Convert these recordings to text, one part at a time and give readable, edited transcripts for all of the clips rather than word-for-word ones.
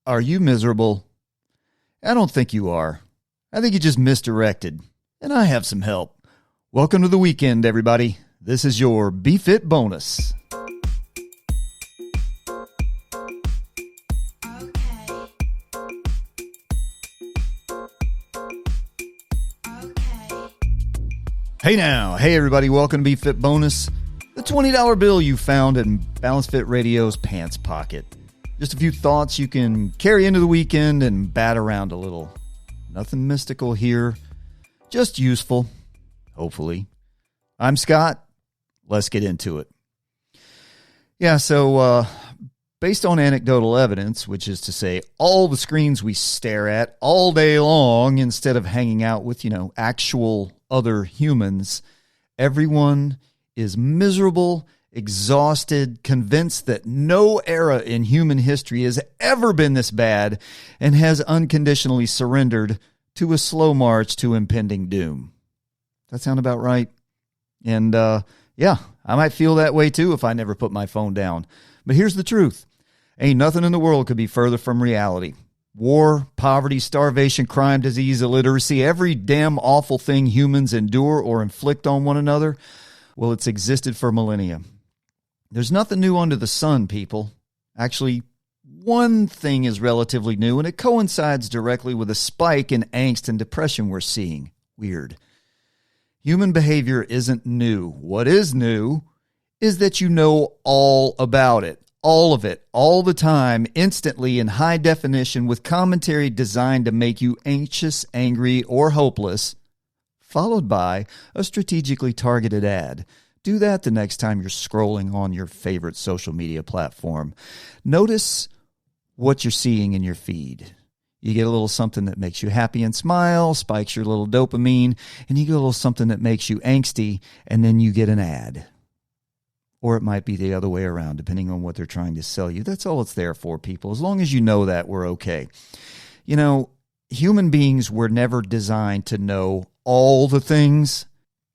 Are you miserable? I don't think you are. I think you just misdirected. And I have some help. Welcome to the weekend, everybody. This is your bFIT bonus. Hey now. Hey everybody. Welcome to bFIT bonus. The $20 bill you found in Balanced Fit Radio's pants pocket. Just a few thoughts you can carry into the weekend and bat around a little. Nothing mystical here. Just useful. Hopefully. I'm Scott. Let's get into it. Yeah, so based on anecdotal evidence, which is to say all the screens we stare at all day long instead of hanging out with, actual other humans, everyone is miserable, exhausted, convinced that no era in human history has ever been this bad, and has unconditionally surrendered to a slow march to impending doom. That sound about right? And yeah, I might feel that way too if I never put my phone down. But here's the truth. Ain't nothing in the world could be further from reality. War, poverty, starvation, crime, disease, illiteracy, every damn awful thing humans endure or inflict on one another, well, it's existed for millennia. There's nothing new under the sun, people. Actually, one thing is relatively new, and it coincides directly with a spike in angst and depression we're seeing. Weird. Human behavior isn't new. What is new is that you know all about it. All of it, all the time, instantly in high definition with commentary designed to make you anxious, angry, or hopeless, followed by a strategically targeted ad. Do that the next time you're scrolling on your favorite social media platform. Notice what you're seeing in your feed. You get a little something that makes you happy and smile, spikes your little dopamine, and you get a little something that makes you angsty, and then you get an ad. Or it might be the other way around, depending on what they're trying to sell you. That's all it's there for, people. As long as you know that, we're okay. Human beings were never designed to know all the things.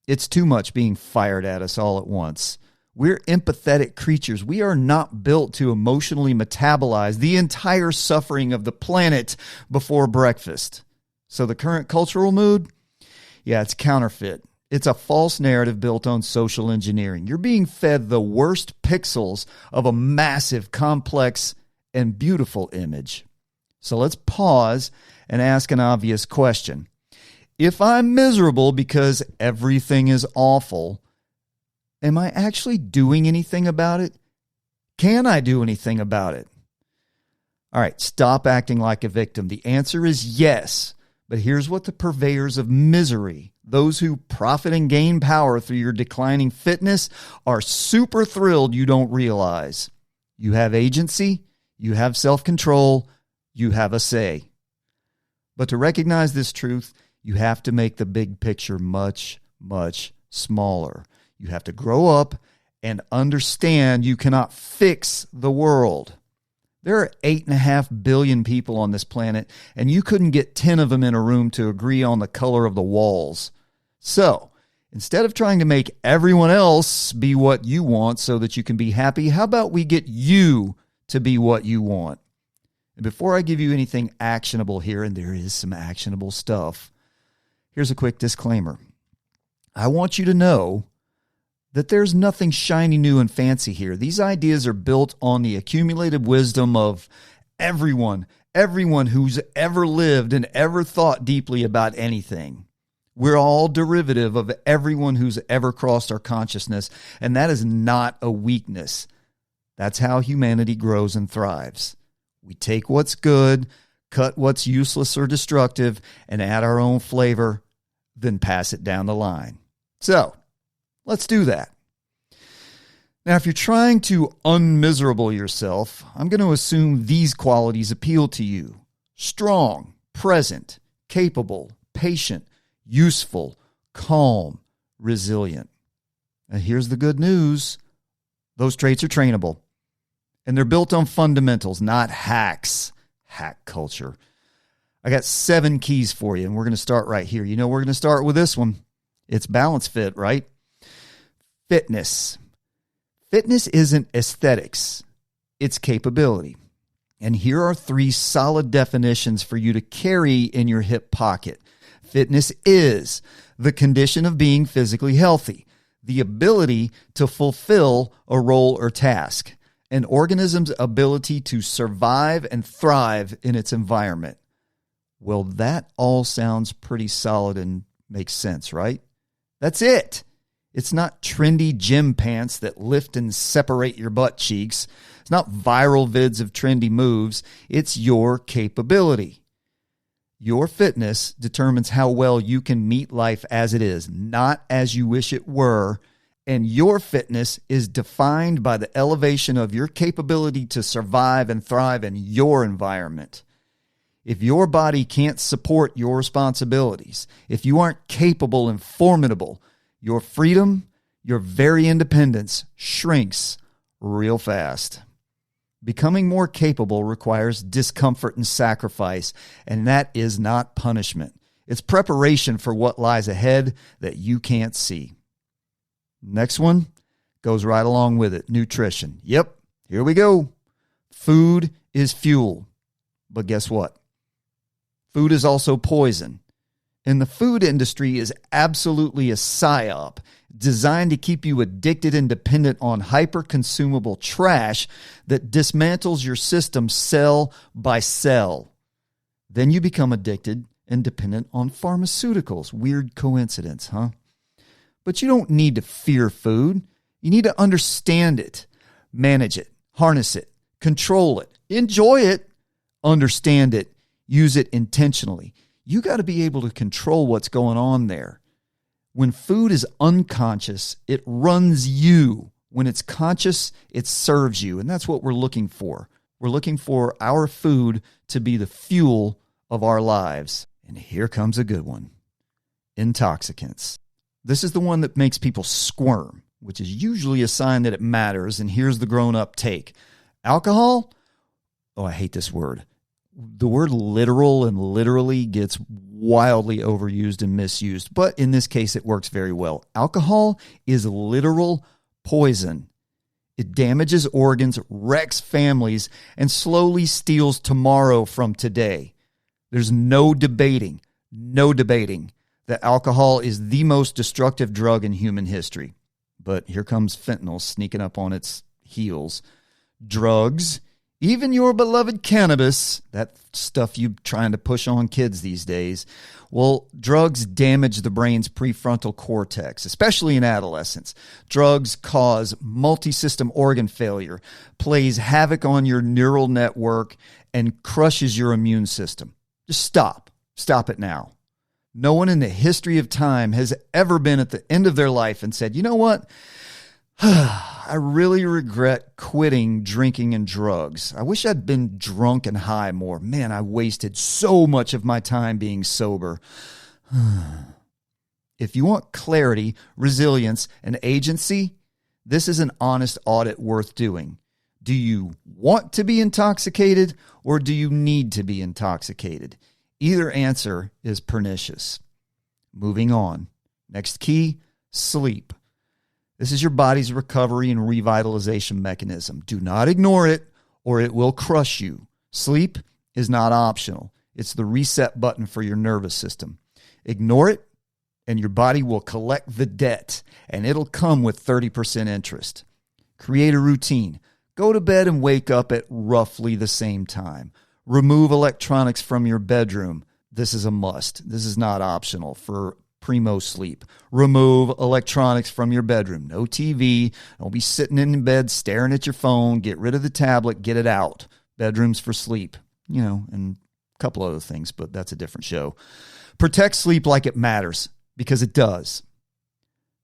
It's too much being fired at us all at once. We're empathetic creatures. We are not built to emotionally metabolize the entire suffering of the planet before breakfast. So the current cultural mood? Yeah, it's counterfeit. It's a false narrative built on social engineering. You're being fed the worst pixels of a massive, complex, and beautiful image. So let's pause and ask an obvious question. If I'm miserable because everything is awful, am I actually doing anything about it? Can I do anything about it? All right, stop acting like a victim. The answer is yes. But here's what the purveyors of misery, those who profit and gain power through your declining fitness, are super thrilled you don't realize. You have agency, you have self-control, you have a say. But to recognize this truth, you have to make the big picture much, much smaller. You have to grow up and understand you cannot fix the world. There are 8.5 billion people on this planet, and you couldn't get 10 of them in a room to agree on the color of the walls. So, instead of trying to make everyone else be what you want so that you can be happy, how about we get you to be what you want? And before I give you anything actionable here, and there is some actionable stuff, here's a quick disclaimer. I want you to know that there's nothing shiny, new, and fancy here. These ideas are built on the accumulated wisdom of everyone who's ever lived and ever thought deeply about anything. We're all derivative of everyone who's ever crossed our consciousness, and that is not a weakness. That's how humanity grows and thrives. We take what's good, cut what's useless or destructive, and add our own flavor, then pass it down the line. So, let's do that. Now, if you're trying to unmiserable yourself, I'm going to assume these qualities appeal to you. Strong, present, capable, patient, useful, calm, resilient. And here's the good news. Those traits are trainable. And they're built on fundamentals, not hacks. Hack culture. I got 7 keys for you, and we're going to start right here. We're going to start with this one. It's Balanced Fit, right? Fitness. Fitness isn't aesthetics. It's capability. And here are 3 solid definitions for you to carry in your hip pocket. Fitness is the condition of being physically healthy, the ability to fulfill a role or task, an organism's ability to survive and thrive in its environment. Well, that all sounds pretty solid and makes sense, right? That's it. It's not trendy gym pants that lift and separate your butt cheeks. It's not viral vids of trendy moves. It's your capability. Your fitness determines how well you can meet life as it is, not as you wish it were. And your fitness is defined by the elevation of your capability to survive and thrive in your environment. If your body can't support your responsibilities, if you aren't capable and formidable, your freedom, your very independence shrinks real fast. Becoming more capable requires discomfort and sacrifice, and that is not punishment. It's preparation for what lies ahead that you can't see. Next one goes right along with it. Nutrition. Yep, here we go. Food is fuel. But guess what? Food is also poison. And the food industry is absolutely a psyop designed to keep you addicted and dependent on hyper-consumable trash that dismantles your system cell by cell. Then you become addicted and dependent on pharmaceuticals. Weird coincidence, huh? But you don't need to fear food. You need to understand it, manage it, harness it, control it, enjoy it, understand it, use it intentionally. You got to be able to control what's going on there. When food is unconscious, it runs you. When it's conscious, it serves you. And that's what we're looking for. We're looking for our food to be the fuel of our lives. And here comes a good one. Intoxicants. This is the one that makes people squirm, which is usually a sign that it matters. And here's the grown-up take. Alcohol? Oh, I hate this word. The word literal and literally gets wildly overused and misused, but in this case, it works very well. Alcohol is literal poison. It damages organs, wrecks families, and slowly steals tomorrow from today. There's no debating that alcohol is the most destructive drug in human history. But here comes fentanyl sneaking up on its heels. Drugs, even your beloved cannabis, that stuff you're trying to push on kids these days, well, drugs damage the brain's prefrontal cortex, especially in adolescence. Drugs cause multi-system organ failure, plays havoc on your neural network, and crushes your immune system. Just stop. Stop it now. No one in the history of time has ever been at the end of their life and said, you know what? I really regret quitting drinking and drugs. I wish I'd been drunk and high more. Man, I wasted so much of my time being sober. If you want clarity, resilience, and agency, this is an honest audit worth doing. Do you want to be intoxicated or do you need to be intoxicated? Either answer is pernicious. Moving on. Next key, sleep. This is your body's recovery and revitalization mechanism. Do not ignore it or it will crush you. Sleep is not optional. It's the reset button for your nervous system. Ignore it and your body will collect the debt and it'll come with 30% interest. Create a routine. Go to bed and wake up at roughly the same time. Remove electronics from your bedroom. This is a must. This is not optional for primo sleep. Remove electronics from your bedroom. No TV. Don't be sitting in bed staring at your phone. Get rid of the tablet. Get it out. Bedrooms for sleep. You know, and a couple other things, but that's a different show. Protect sleep like it matters, because it does.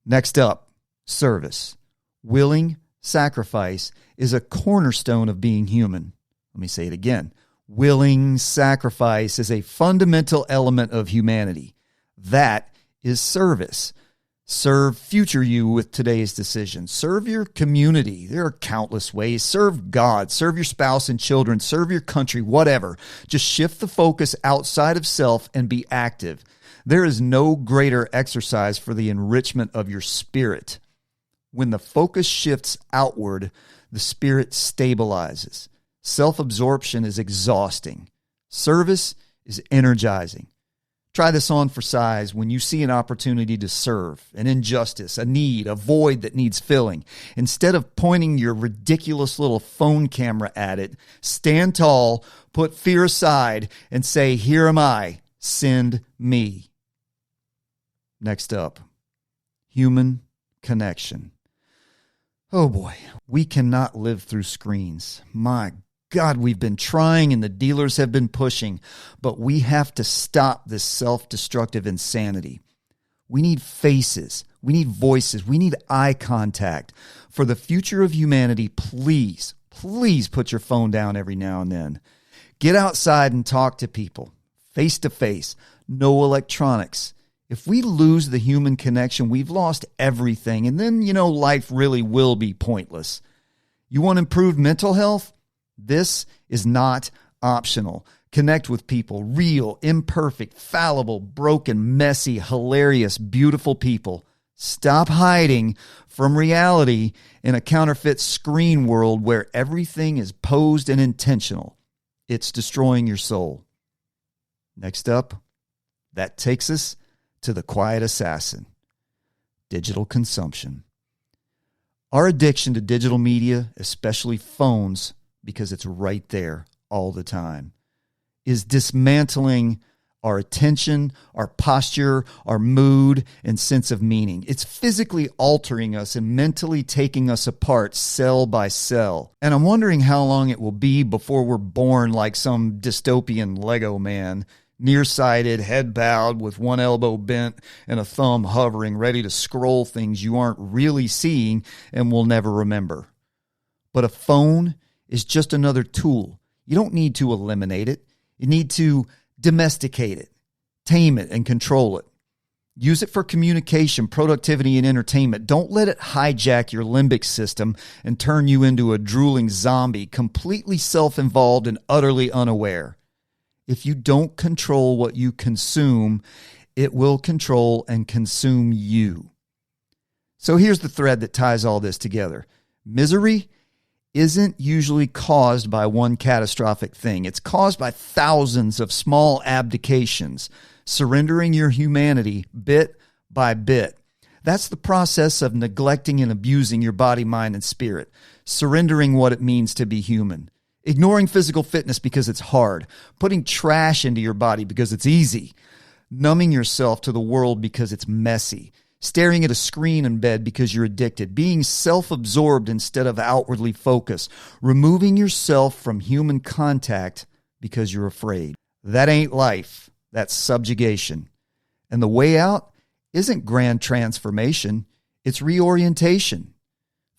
Next up, service. Willing sacrifice is a cornerstone of being human. Let me say it again. Willing sacrifice is a fundamental element of humanity. That is service. Serve future you with today's decisions. Serve your community. There are countless ways. Serve God. Serve your spouse and children. Serve your country, whatever. Just shift the focus outside of self and be active. There is no greater exercise for the enrichment of your spirit. When the focus shifts outward, the spirit stabilizes. Self-absorption is exhausting. Service is energizing. Try this on for size when you see an opportunity to serve, an injustice, a need, a void that needs filling. Instead of pointing your ridiculous little phone camera at it, stand tall, put fear aside, and say, "Here am I, send me." Next up, human connection. Oh boy, we cannot live through screens. My God, we've been trying and the dealers have been pushing, but we have to stop this self-destructive insanity. We need faces. We need voices. We need eye contact. For the future of humanity, please put your phone down every now and then. Get outside and talk to people, face to face, no electronics. If we lose the human connection, we've lost everything, and then, life really will be pointless. You want improved mental health? This is not optional. Connect with people, real, imperfect, fallible, broken, messy, hilarious, beautiful people. Stop hiding from reality in a counterfeit screen world where everything is posed and intentional. It's destroying your soul. Next up, that takes us to the quiet assassin, digital consumption. Our addiction to digital media, especially phones, because it's right there all the time, is dismantling our attention, our posture, our mood, and sense of meaning. It's physically altering us and mentally taking us apart cell by cell. And I'm wondering how long it will be before we're born like some dystopian Lego man, nearsighted, head bowed, with one elbow bent and a thumb hovering, ready to scroll things you aren't really seeing and will never remember. But a phone is just another tool. You don't need to eliminate it. You need to domesticate it, tame it, and control it. Use it for communication, productivity, and entertainment. Don't let it hijack your limbic system and turn you into a drooling zombie, completely self-involved and utterly unaware. If you don't control what you consume, it will control and consume you. So here's the thread that ties all this together. Misery isn't usually caused by one catastrophic thing. It's caused by thousands of small abdications, surrendering your humanity bit by bit. That's the process of neglecting and abusing your body, mind, and spirit, surrendering what it means to be human, ignoring physical fitness because it's hard, putting trash into your body because it's easy, numbing yourself to the world because it's messy, staring at a screen in bed because you're addicted, being self-absorbed instead of outwardly focused, removing yourself from human contact because you're afraid. That ain't life. That's subjugation. And the way out isn't grand transformation. It's reorientation.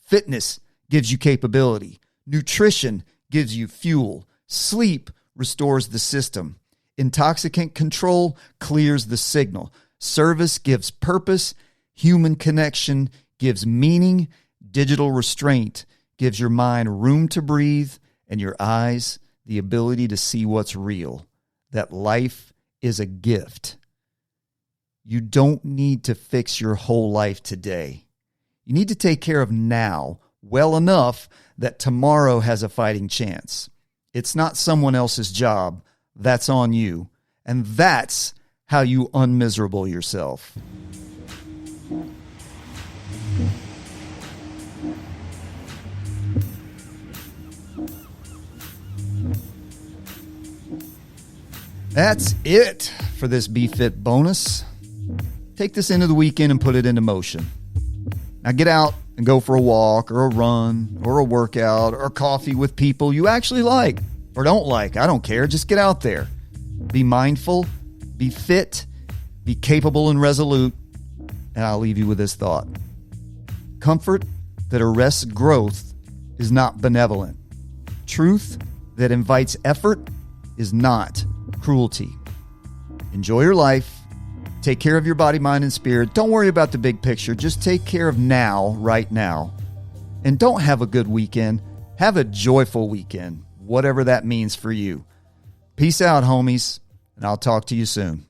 Fitness gives you capability. Nutrition gives you fuel. Sleep restores the system. Intoxicant control clears the signal. Service gives purpose. Human connection gives meaning. Digital restraint gives your mind room to breathe and your eyes the ability to see what's real. That life is a gift. You don't need to fix your whole life today. You need to take care of now well enough that tomorrow has a fighting chance. It's not someone else's job. That's on you. And that's how you unmiserable yourself. That's it for this bFIT bonus. Take this into the weekend and put it into motion. Now get out and go for a walk or a run or a workout or coffee with people you actually like or don't like. I don't care. Just get out there. Be mindful, be fit, be capable and resolute. And I'll leave you with this thought. Comfort that arrests growth is not benevolent. Truth that invites effort is not cruelty. Enjoy your life. Take care of your body, mind, and spirit. Don't worry about the big picture. Just take care of now, right now. And don't have a good weekend. Have a joyful weekend, whatever that means for you. Peace out, homies, and I'll talk to you soon.